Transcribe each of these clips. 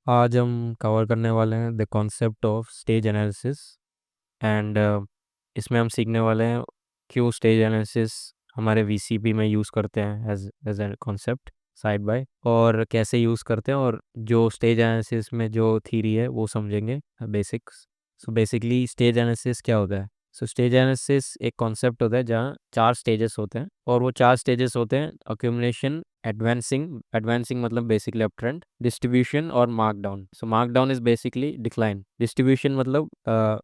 आज हम कवर करने वाले हैं the concept of stage analysis and इसमें हम सीखने वाले हैं क्यों स्टेज एनालिसिस हमारे वीसीपी में यूज़ करते हैं as a concept side by, और कैसे यूज़ करते हैं, और जो स्टेज एनालिसिस में जो थ्योरी है वो समझेंगे basics. So basically stage analysis क्या होता है? सो स्टेज एनालिसिस एक कॉन्सेप्ट होता है जहाँ 4 स्टेजेस होते हैं, और वो 4 स्टेजेस होते हैं अक्यूमुलेशन, एडवांसिंग मतलब बेसिकली अपट्रेंड, डिस्ट्रीब्यूशन और markdown. So markdown is basically decline, distribution मतलब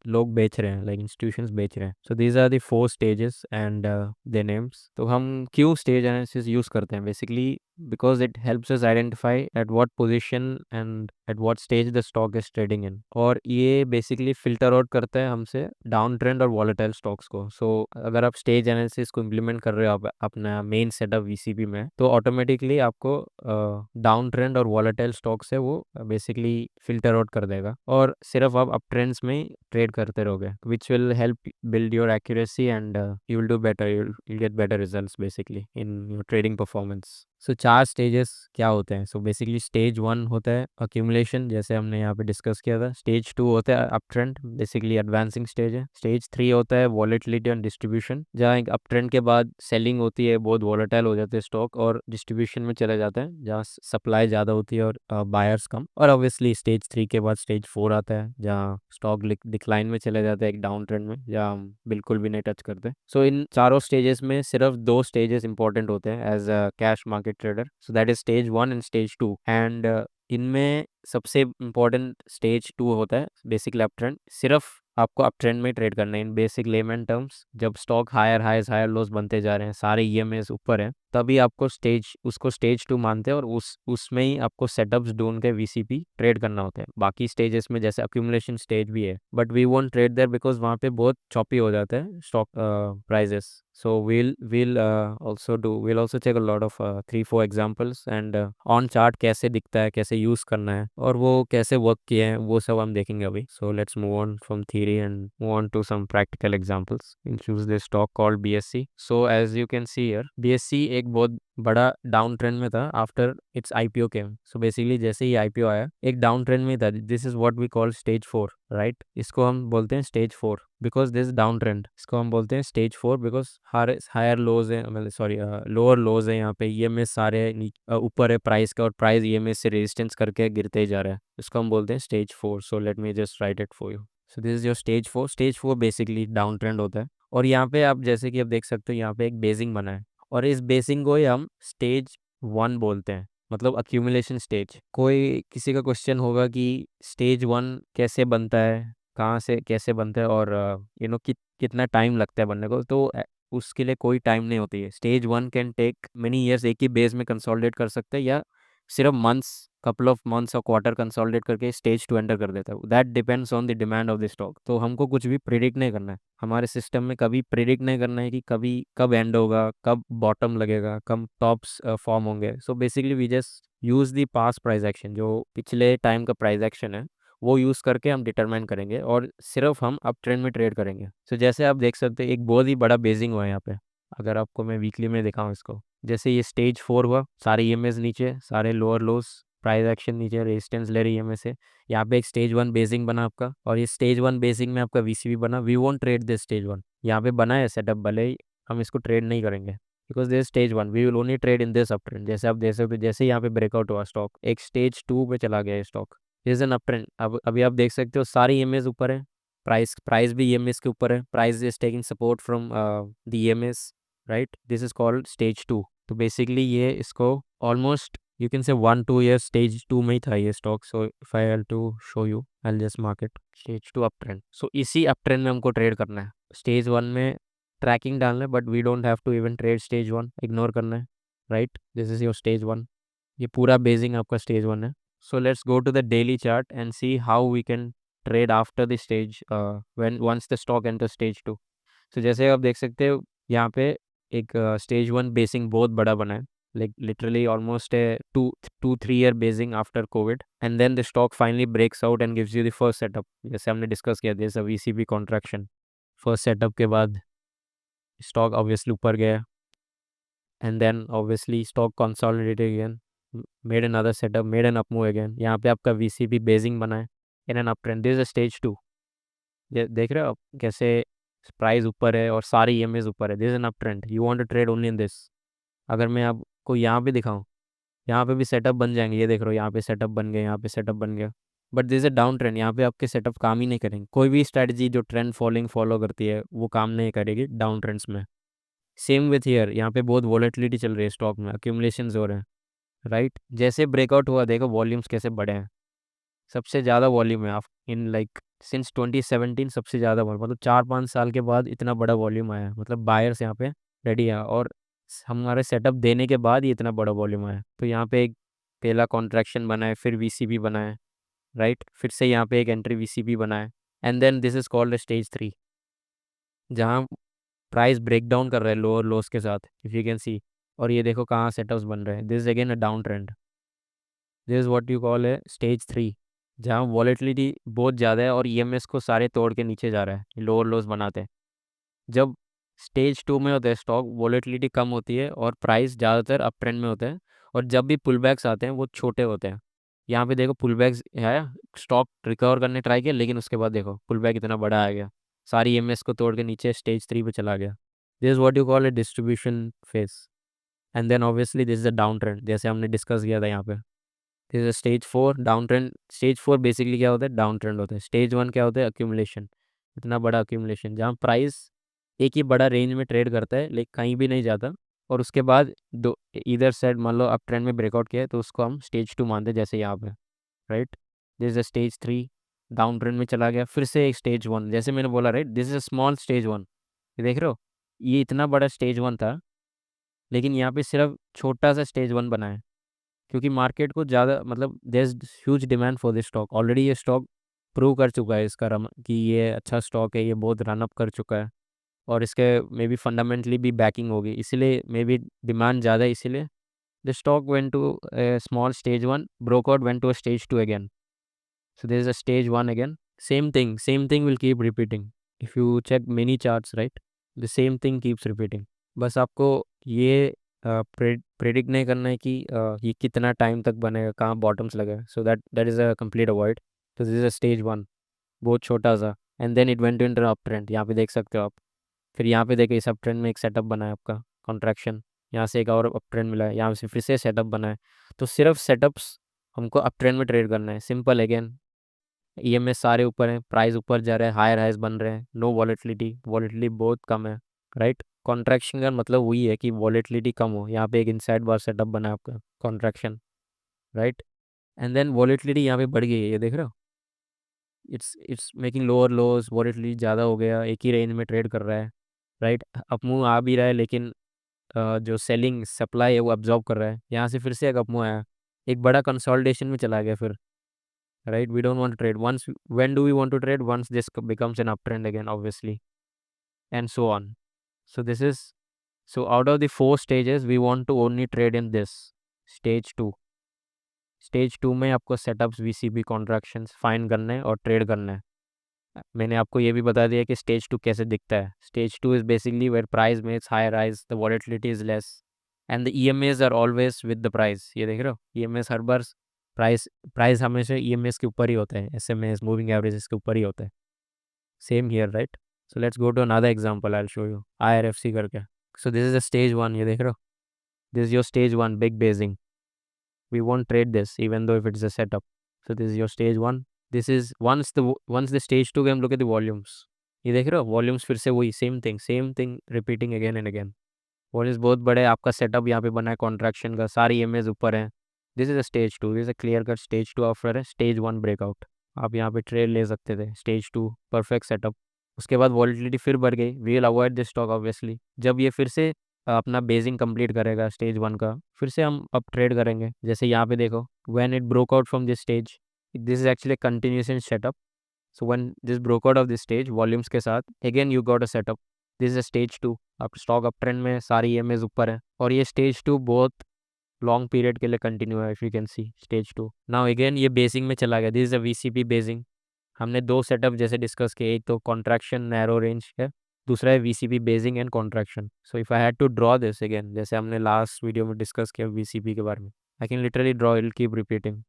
लोग बेच रहे हैं, लाइक इंस्टीट्यूशंस बेच रहे हैं। So these are the 4 stages and their names. तो हम क्यों स्टेज एनालिसिस यूज करते हैं? Basically because it helps us identify at what position and at what stage the stock is trading in, और ये बेसिकली फिल्टर आउट करता है हमसे डाउन ट्रेंड और वॉलेटाइल स्टॉक्स को। सो अगर आप स्टेज एनालिसिस को इम्प्लीमेंट कर रहे हो आप अपना मेन सेटअप वीसीपी में, तो ऑटोमेटिकली आपको डाउन ट्रेंड और वॉलेटाइल स्टॉक से वो बेसिकली फिल्टर आउट कर देगा, और सिर्फ आप अप ट्रेंड्स में ट्रेड करते रहोगे, which will help build your accuracy and you will do better, you'll get better results basically in your trading performance. So 4 stages क्या होते हैं? सो बेसिकली स्टेज 1 होता है अक्यूमुलेशन, जैसे हमने यहाँ पे डिस्कस किया था। स्टेज 2 होता है up trend, basically advancing stage है। स्टेज 3 होता है वॉलेटिलिटी एंड डिस्ट्रीब्यूशन, जहाँ एक अप ट्रेंड के बाद सेलिंग होती है, बहुत वॉलेटाइल हो जाते हैं स्टॉक और डिस्ट्रीब्यूशन में चले जाते हैं, जहाँ सप्लाई ज़्यादा होती है और बायर्स कम। और ऑब्वियसली स्टेज 3 के बाद स्टेज 4 आता है, जहाँ स्टॉक डिक्लाइन में चले जाते हैं, एक डाउन ट्रेंड में, जहाँ हम बिल्कुल भी नहीं टच करते। सो इन चारों स्टेजेस में सिर्फ 2 स्टेजेस इंपॉर्टेंट होते हैं as a cash market trader. So that is stage 1 and stage 2, and इनमें सबसे इम्पोर्टेंट स्टेज 2 होता है बेसिकली अप ट्रेंड। सिर्फ आपको अप ट्रेंड में ट्रेड करना है इन बेसिक लेमन टर्म्स। जब stock higher highs higher lows बनते जा रहे हैं, सारे ईएमएस ऊपर हैं, तभी आपको उसको स्टेज 2 मानते हैं, और उसमें ही आपको सेटअप्स ढूंढ के वीसीपी ट्रेड करना होता है। बाकी स्टेजेस में जैसे अक्यूमुलेशन स्टेज भी है, but we won't trade there because वहाँ पे बहुत चॉपी हो जाता है stock prices. So we'll also take a lot of 3-4 examples and on chart कैसे दिखता है, कैसे यूज करना है, और वो कैसे वर्क किए हैं, वो सब हम देखेंगे अभी। So let's move on from theory and move on to some practical examples. We'll choose this stock called BSC. So as you can see here, BSC एक बहुत बड़ा डाउन ट्रेंड में था after its IPO came. So basically जैसे ही IPO आया, एक down trend में था। This is what we call stage 4, right? इसको हम बोलते हैं stage 4 because this down trend. इसको हम बोलते हैं स्टेज 4 बिकॉज हायर लोज है, मतलब सॉरी लोअर लोज है। यहाँ पे ईएमएस सारे ऊपर है प्राइस का, और प्राइस ईएमएस से रेजिस्टेंस करके गिरते ही जा रहा है। इसको हम बोलते हैं stage 4। So let me just right it for you. So this is your stage 4। Stage 4 basically down trend होता है, और यहाँ पे आप जैसे कि आप देख सकते हो, यहाँ पे एक बेसिंग बना है, और इस बेसिंग को ही हम स्टेज 1 बोलते हैं, मतलब अक्यूमुलेशन स्टेज। कोई किसी का क्वेश्चन होगा कि स्टेज 1 कैसे बनता है, कहाँ से कैसे बनता है, और कितना टाइम लगता है बनने को, तो उसके लिए कोई टाइम नहीं होती है। Stage 1 can take many years, एक ही बेस में कंसोलिडेट कर सकते हैं, या सिर्फ मंथ्स, कपल ऑफ मंथ्स और क्वार्टर कंसोलिडेट करके स्टेज 2 एंटर कर देता है। That depends on the demand of the stock. तो हमको कुछ भी प्रिडिक्ट नहीं करना है, हमारे सिस्टम में कभी प्रिडिक्ट नहीं करना है कि कभी कब एंड होगा, कब बॉटम लगेगा, कब टॉप्स फॉर्म होंगे। So basically we just use the past price action, जो पिछले टाइम का प्राइस एक्शन है, वो यूज़ करके हम डिटरमाइन करेंगे, और सिर्फ हम अप ट्रेंड में ट्रेड करेंगे। सो जैसे आप देख सकते हैं, एक बहुत ही बड़ा बेसिंग हुआ है यहाँ पे। अगर आपको मैं वीकली में दिखाऊँ इसको, जैसे ये स्टेज 4 हुआ, सारे ईएमएस नीचे, सारे लोअर लोस, प्राइस एक्शन नीचे, रेजिस्टेंस ले रही है ईएमएस से। यहाँ पे एक स्टेज 1 बेसिंग बना आपका, और ये स्टेज 1 बेसिंग में आपका वीसीबी बना। We won't trade this stage 1। यहाँ पे बना है सेटअप, भले ही हम इसको ट्रेड नहीं करेंगे because this stage 1, we will only trade in this up trend. जैसे आप देख सकते हो, जैसे यहाँ पे ब्रेकआउट हुआ स्टॉक, एक स्टेज 2 पे चला गया stock, is an up trend. अब अभी आप देख सकते हो सारी ईएमएस ऊपर है, प्राइस प्राइस भी ईएमएस के ऊपर है, price is taking support from the EMS, right? This is called stage 2। तो बेसिकली ये इसको almost you can say 1-2 year stage 2 में ही था ये stock. So if I have to show you, I will just mark it stage 2 up trend. So इसी up trend में हमको ट्रेड करना है। स्टेज 1 में ट्रैकिंग डालना है, but we don't have to even trade stage 1, ignore करना है, right? This is your stage 1। ये पूरा बेसिंग आपका स्टेज 1 है। So let's go to the daily chart and see how we can trade after the stage when once the stock enters stage 2. So जैसे आप देख सकते हो, यहाँ पे एक स्टेज 1 बेसिंग बहुत बड़ा बना है, like literally almost a 2-3 year basing after COVID, and then the stock finally breaks out and gives you the first setup। जैसे हमने डिस्कस किया, जैसे VCP contraction, फर्स्ट सेटअप के बाद स्टॉक ऑब्वियसली ऊपर गया, and then obviously stock consolidated again, made another setup, made an up move again, यहाँ पे आपका वीसीपी बेसिंग बना है in an up trend, this is stage 2। देख रहे हो आप कैसे प्राइस ऊपर है और सारी ईएमएस ऊपर है, this is an up trend, you want to trade only in this. अगर मैं आपको यहाँ पे दिखाऊं, यहाँ पे भी सेटअप बन जाएंगे, ये देख रहे हो यहाँ पे सेटअप बन गए, यहाँ पे सेटअप बन गया, but this is down trend, यहाँ पे आपके सेटअप काम ही नहीं करेंगे। कोई भी स्ट्रैटेजी जो ट्रेंड फॉलोइंग फॉलो करती है वो काम नहीं करेगी डाउन ट्रेंड्स में। सेम विथ हियर, यहाँ पे बहुत वॉलेटिलिटी चल रही है स्टॉक में, अक्यूमुलेशन हो रहे हैं, राइट। जैसे ब्रेकआउट हुआ देखो वॉल्यूम्स कैसे बढ़े हैं, सबसे ज़्यादा वॉल्यूम है आप इन लाइक सिंस 2017, सबसे ज़्यादा वॉल्यूम, मतलब 4-5 साल के बाद इतना बड़ा वॉल्यूम आया है, मतलब बायर्स यहाँ पे रेडी है, और हमारे सेटअप देने के बाद ही इतना बड़ा वॉल्यूम आया है। तो यहाँ पे एक पहला कॉन्ट्रैक्शन बना है, फिर वीसीपी बना है, राइट, फिर से यहाँ पे एक एंट्री वीसीपी बना है, and then this is called stage 3, जहाँ प्राइस ब्रेक डाउन कर रहा है लोअर लोस के साथ, इफ यू कैन सी। और ये देखो कहाँ सेटअप्स बन रहे हैं, this is again a down trend, this is what you call है स्टेज 3, जहाँ वॉलेटिलिटी बहुत ज़्यादा है और ईएमएस को सारे तोड़ के नीचे जा रहा है, लोअर लोस बनाते हैं। जब स्टेज 2 में होता है स्टॉक, वॉलेटिलिटी कम होती है और प्राइस ज़्यादातर अप ट्रेंड में होता है, और जब भी पुल बैक्स आते हैं वो छोटे होते हैं। यहाँ पे देखो पुल बैक्स है, स्टॉक रिकवर करने ट्राई किया, लेकिन उसके बाद देखो पुल बैक इतना बड़ा आ गया, सारी ईएमएस को तोड़ के नीचे स्टेज 3 पे चला गया। This is what you call a distribution phase, and then obviously this is a down trend, जैसे हमने डिस्कस किया था यहाँ पे। This is stage 4 down trend. Stage 4 basically क्या होता है, डाउन ट्रेंड होता है। स्टेज 1 क्या होता है, अक्यूमुलेशन, इतना बड़ा अक्यूमुलेशन जहाँ प्राइस एक ही बड़ा रेंज में ट्रेड करता है लेकिन कहीं भी नहीं जाता, और उसके बाद दो इधर साइड मान लो अप ट्रेंड में ब्रेकआउट किया है तो उसको हम स्टेज 2 मानते हैं, जैसे यहाँ पे, right. This is stage 3, down trend में चला गया, फिर से एक स्टेज 1, जैसे मैंने बोला, right, this is a small stage 1, ये देख रहे हो, ये इतना बड़ा स्टेज 1 था, लेकिन यहाँ पे सिर्फ छोटा सा स्टेज 1 बना है, क्योंकि मार्केट को ज़्यादा मतलब there is huge demand for this stock, already ये स्टॉक प्रूव कर चुका है इसका रम कि ये अच्छा स्टॉक है, ये बहुत रन अप कर चुका है, और इसके मे बी फंडामेंटली भी बैकिंग होगी, इसीलिए मे बी डिमांड ज़्यादा है, इसीलिए the stock went to small stage 1, broke out went to stage 2 again, so there is a stage 1 again, same thing will keep repeating, if you check many charts, right, the same thing keeps repeating. बस आपको ये predict नहीं करना है कि ये कितना time तक बनेगा, कहाँ बॉटम्स लगे, so that is a complete avoid. तो दिस इज अ स्टेज 1, बहुत छोटा सा, and then it went to up trend, यहाँ पे देख सकते हो आप। फिर यहाँ पे देखो इस अप ट्रेंड में एक सेटअप बना है आपका, कॉन्ट्रैक्शन, यहाँ से एक और अप ट्रेंड मिला है, यहाँ से फिर से सेटअप बना है। तो सिर्फ सेटअप्स हमको अप ट्रेंड में ट्रेड करना है, सिंपल अगेन। ईएमएस सारे ऊपर हैं, प्राइस ऊपर जा रहा है, हायर हाइज बन रहे हैं, नो वॉलेटिलिटी, वॉलेटिलिटी बहुत कम है, राइट। कॉन्ट्रैक्शन का मतलब वही है कि वॉलेटिलिटी कम हो, यहाँ पे एक इनसाइड बार सेटअप बना है आपका, contraction, right, and then volatility यहाँ पे बढ़ गई है, ये देख रहे हो, it's making lower lows, volatility ज़्यादा हो गया, एक ही रेंज में ट्रेड कर रहा है, राइट। अपमूव आ भी रहा है, लेकिन जो सेलिंग सप्लाई है वो अब्जॉर्ब कर रहा है, यहाँ से फिर से एक अपमूव आया, एक बड़ा कंसोलिडेशन में चला गया फिर, right, we don't want to trade once, when do we want to trade, once this becomes an uptrend again, obviously, and so on. So this is, so out of the 4 stages we want to only trade in this stage 2। Stage 2 में आपको setups, VCP, contractions find करने हैं और trade करना है। मैंने आपको ये भी बता दिया कि स्टेज 2 कैसे दिखता है। Stage 2 is basically where price makes high rise, the volatility is less, and the EMAs are always with the price, ये देख रहे हो, ईएमएस हर बार प्राइस प्राइस हमेशा ईएमएस के ऊपर ही होता है, एसएमएस, मूविंग एवरेजेस के ऊपर ही होता है। Same here, right. So let's go to another example, I will show you IRFC करके। So this is a stage 1, ये देख रहे हो, this is your stage 1 big basing, we won't trade this even though if it's a setup. So this is your stage 1, this is once the stage 2 game, look at the volumes, ये देख रहे हो volumes फिर से वही same thing repeating again and again. Volumes बहुत बड़े हैं, आपका सेटअप यहाँ पे बना है कॉन्ट्रैक्शन का, सारी इमेज ऊपर है। This is a stage 2, this is a clear cut stage 2 after है स्टेज 1 ब्रेकआउट, आप यहाँ पे ट्रेड ले सकते थे, स्टेज 2 परफेक्ट सेटअप। उसके बाद वॉलिटिलिटी फिर बढ़ गई, we will avoid this stock obviously, जब ये फिर से अपना बेसिंग कंप्लीट करेगा स्टेज 1 का, फिर से हम अब ट्रेड करेंगे। जैसे यहाँ पे देखो, when it broke out from this stage, this is actually continuation setup, so when this broke out of this stage volumes के साथ, again you got a setup, this is stage 2, अब स्टॉक अप ट्रेंड में, सारी EMAs ऊपर है, और ये stage 2 बहुत लॉन्ग पीरियड के लिए कंटिन्यू है, if you can C stage 2। Now again ये बेसिंग में चला गया, this is a VCP basin. हमने 2 सेटअप जैसे डिस्कस किए, एक तो कॉन्ट्रैक्शन नैरो रेंज है, दूसरा है VCP basing and contraction. So if I had to draw this again, जैसे हमने लास्ट वीडियो में डिस्कस किया वीसीपी के बारे में, I can literally draw, it keep repeating.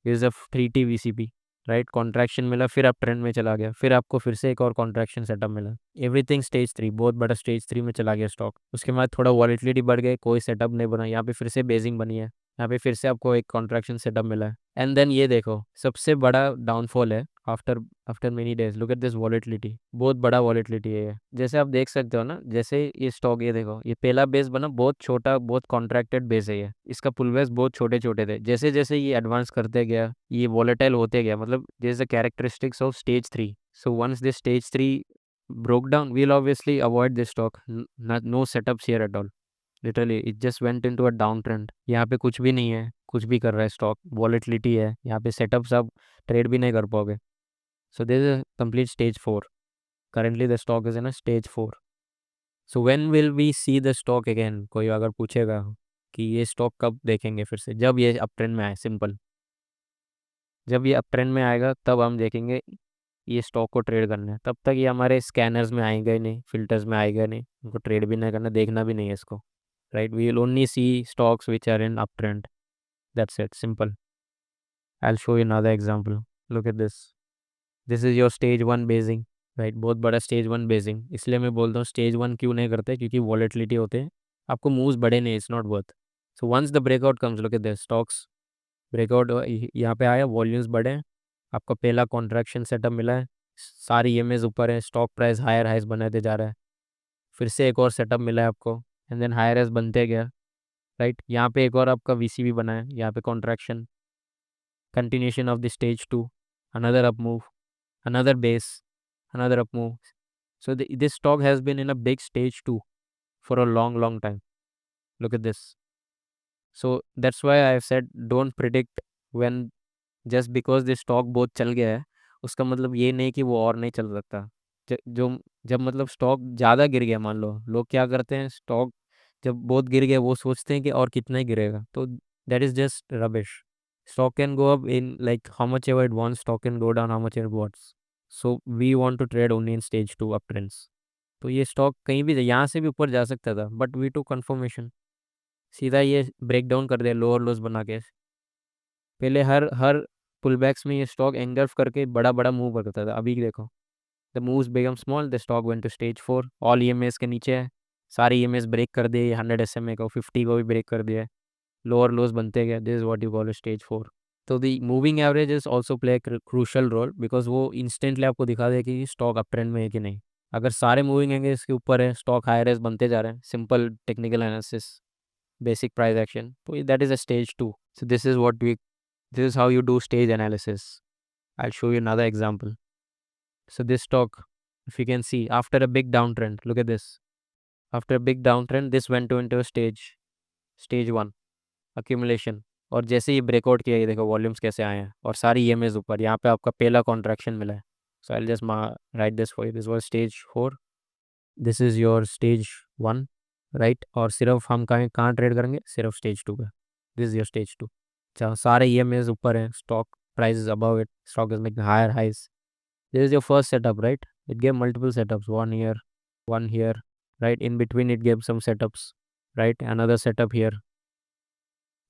Is a 3T VCP, right? Contraction मिला, फिर आप ट्रेंड में चला गया, फिर आपको फिर से एक और कॉन्ट्रैक्शन सेटअप मिला। एवरीथिंग स्टेज 3, बहुत बड़ा स्टेज 3 में चला गया स्टॉक। उसके बाद थोड़ा वॉलिटिलिटी बढ़ गई, कोई सेटअप नहीं बना, यहाँ पे फिर से बेसिंग बनी है, यहाँ पे फिर से आपको एक कॉन्ट्रैक्शन सेटअप मिला है। एंड देन ये देखो सबसे बड़ा डाउनफॉल है after after many days. Look at this volatility, बहुत बड़ा वॉलिटिलिटी है ये। जैसे आप देख सकते हो ना, जैसे ये स्टॉक, ये देखो, ये पहला बेस बना बहुत छोटा, बहुत कॉन्ट्रैक्टेड बेस है ये, इसका पुल बेस बहुत छोटे छोटे थे। जैसे जैसे ये एडवांस करते गया, ये वॉलेटाइल होते गया, मतलब this is the characteristics of stage 3। So once this stage 3 broke down, we'll obviously avoid this stock. No setups here at all. Literally it just went into a down trend. यहाँ पे कुछ भी नहीं है, कुछ भी कर रहा है स्टॉक, वॉलेटिलिटी है यहाँ पे, सेटअप्स आप ट्रेड भी नहीं कर पाओगे। So this is complete stage 4। Currently the stock is in a stage 4। So when will we see the stock again? कोई अगर पूछेगा कि ये स्टॉक कब देखेंगे फिर से, जब ये अप ट्रेंड में आए, सिंपल। जब ये अप ट्रेंड में आएगा तब हम देखेंगे ये स्टॉक को ट्रेड करना है। तब तक ये हमारे स्कैनर्स में आएगा ही नहीं, फिल्टर्स में आएगा नहीं, उनको ट्रेड भी नहीं करना, देखना भी नहीं है इसको, right? We will only see stocks which are in up trend. That's it, simple. I'll show you another example. Look at this. This is your stage 1 basing, right? बहुत बड़ा स्टेज 1 बेसिंग। इसलिए मैं बोलता हूँ स्टेज 1 क्यों नहीं करते, क्योंकि वॉलेटिलिटी होते हैं, आपको मूव्स बड़े नहीं, it's not worth. So once the breakout comes, look at this, stocks breakout यहाँ पे आया, वॉल्यूम्स बढ़े हैं, आपका पहला कॉन्ट्रैक्शन सेटअप मिला है, सारी ईएमएस ऊपर है, स्टॉक प्राइस हायर हाइज बनाते जा रहा है, फिर से एक और सेटअप मिला है आपको, एंड देन हायर हाइज बनते गया, राइट? यहाँ पे एक और आपका VCB बना है, यहाँ पे contraction, continuation of the stage 2, another up move, another base, another up move. So this stock has been in a big stage 2 for a long, long time. Look at this. So that's why I've said don't predict when, just because this stock बहुत चल गया है उसका मतलब ये नहीं कि वो और नहीं चल सकता। जो जब मतलब स्टॉक ज़्यादा गिर गया, मान लो, लोग क्या करते हैं, स्टॉक जब बहुत गिर गया वो सोचते हैं कि और कितना ही गिरेगा, तो that is just rubbish. Stock can go up in like how much ever it wants, stock can go down how much ever it wants. So we want to trade only in stage 2 uptrends. तो ये stock कहीं भी यहाँ से भी ऊपर जा सकता था, बट वी टू कन्फर्मेशन, सीधा ये ब्रेक डाउन कर दिया लोअर लोस बना के। पहले हर हर पुलबैक्स में ये स्टॉक एंगल्फ करके बड़ा बड़ा मूव करता था, अभी देखो the moves become small, the stock went to stage 4, all EMAs के नीचे है, सारे ईएमएस ब्रेक कर दिए, 100 SMA को, 50 को भी ब्रेक कर दिया, लोअर लोस बनते गए। This is what you call stage 4। तो the moving averages also play crucial role, because वो इंस्टेंटली आपको दिखा दे कि स्टॉक अप ट्रेंड में है कि नहीं। अगर सारे मूविंग एंगल इसके ऊपर है, स्टॉक हायर एस बनते जा रहे हैं, simple technical analysis, basic price action, तो that is a stage 2। So this is how you do stage analysis. I show you another example. So this stock, if you can see, after a big downtrend, look at this. After a big downtrend, this went into a stage 1 accumulation। और जैसे ही breakout किया, ये देखो volumes कैसे आए हैं और सारी ईएमएस ऊपर, यहाँ पे आपका पहला कॉन्ट्रैक्शन मिला है। So I just write this for you, this was stage 4, this is your stage 1, right? और सिर्फ हम कहाँ कहाँ ट्रेड करेंगे, सिर्फ स्टेज 2 पे। दिस इज योर स्टेज 2, जहाँ सारे ईएमएस ऊपर हैं, stock price is above it, stock is making higher highs. This is your first setup, right? It gave multiple setups, one here, one here, right? In between it gave some setups, right? Another setup here.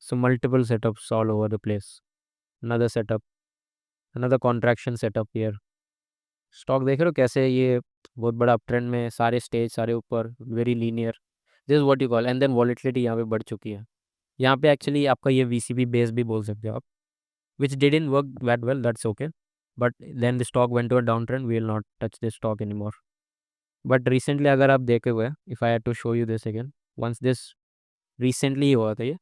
So multiple setups all over the place. Another setup, another contraction setup here. Stock देख रहे हो कैसे ये बहुत बड़ा up trend में, सारे stage सारे ऊपर, very linear. This is what you call, and then volatility यहाँ पे बढ़ चुकी है। यहाँ पे एक्चुअली आपका ये VCB बेस भी बोल सकते हो आप, which didn't work that well, that's okay. But then the stock went to a downtrend, we will not touch this stock anymore. But recently अगर आप देखे हुए, if I had to show you this again, once this recently ही हुआ था ये,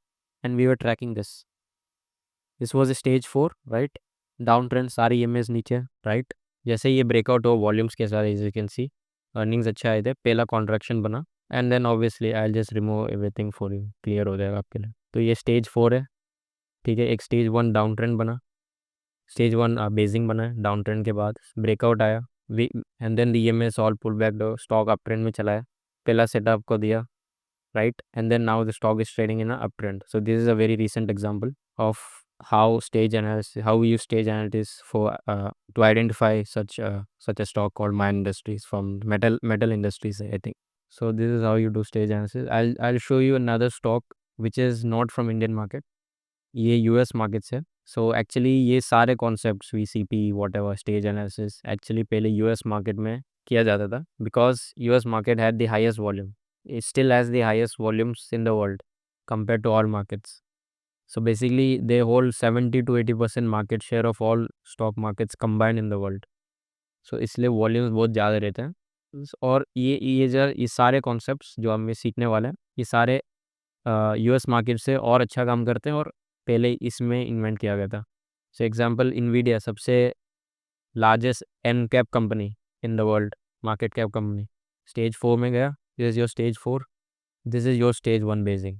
and we were tracking this was stage 4, right? Down trend, सारी EMAs नीचे, राइट? जैसे ये ब्रेकआउट हो वॉल्यूम्स के साथ, as you can see earnings अच्छे आए थे, पहला कॉन्ट्रैक्शन बना, and then obviously I just remove everything for you, clear हो जाएगा आपके लिए। तो ये स्टेज 4 है, ठीक है? एक स्टेज 1 डाउन ट्रेंड बना, स्टेज 1 बेजिंग बना है, डाउन ट्रेंड के बाद ब्रेकआउट आया, and then the EMS all pull back, दो स्टॉक अप ट्रेंड में चला है, पहला सेटअप को दिया, right? And then now the stock is trading in an uptrend. So this is a very recent example of how stage analysis, how we use stage analysis for to identify such a stock called Mine Industries, from metal industries, I think. So this is how you do stage analysis. I'll show you another stock which is not from Indian market. ये US market से। So actually ये सारे concepts VCP whatever stage analysis actually पहले US market में किया जाता था, because US market had the highest volume, it still has the highest volumes in the world compared to all markets. So basically they hold 70 to 80% market share of all stock markets combined in the world. So इसलिए volumes बहुत ज़्यादा रहते हैं। और ये सारे concepts जो हमें सीखने वाले हैं, ये सारे यूएस मार्केट से और अच्छा काम करते हैं और पहले इसमें इन्वेंट किया गया था। सो एग्जांपल इनवीडिया सबसे largest an cap company in the world, market cap company, stage 4 में गया। This is your stage 4, this is your stage 1 basing.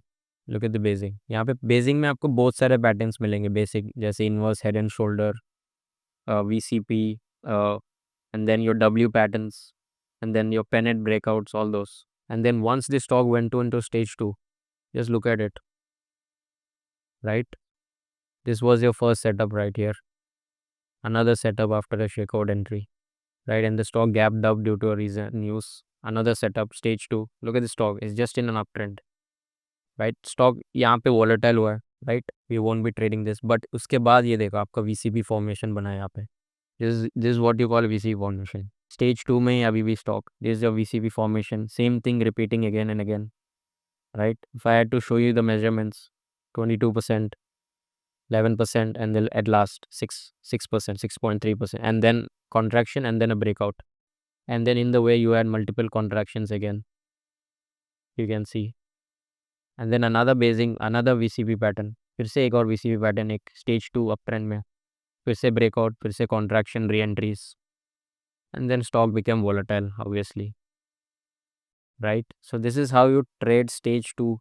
Look at the basing, यहाँ पे बेसिंग में आपको बहुत सारे पैटर्न्स मिलेंगे बेसिक, जैसे inverse head and shoulder, VCP, and then your W patterns, and then your pennant breakouts, all those. And then once the stock went into stage 2, just look at it, right? This was your first setup right here. Another setup after a shakeout entry, right? And the stock gapped up due to a reason news. Another setup, stage 2. Look at the stock, it's just in an uptrend, right? Stock यहाँ पे volatile हुआ है, right? We won't be trading this, but उसके बाद ये देखो आपका VCP formation बना है यहाँ पे. This is what you call VCP formation. Stage 2 में अभी भी stock. This is your VCP formation. Same thing repeating again and again, right? If I had to show you the measurements, 22%, 11%, and then at last 6%, 6.3%, and then contraction, and then a breakout. And then in the way you had multiple contractions again, you can see. And then another basing, another VCP pattern. फिर से एक और VCP pattern एक stage 2 uptrend में. फिर से breakout, फिर से contraction, re-entries. And then stock became volatile, obviously, right? So this is how you trade stage 2,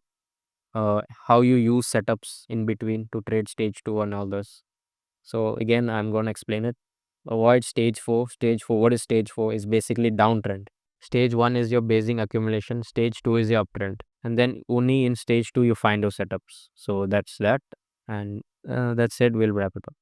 how you use setups in between to trade stage 2 and all this. So again, I'm going to explain it. Avoid stage 4. Stage 4, what is stage 4? Is basically downtrend. Stage 1 is your basing accumulation. Stage 2 is your uptrend. And then only in stage 2 you find your setups. So that's that. And that's it. We'll wrap it up.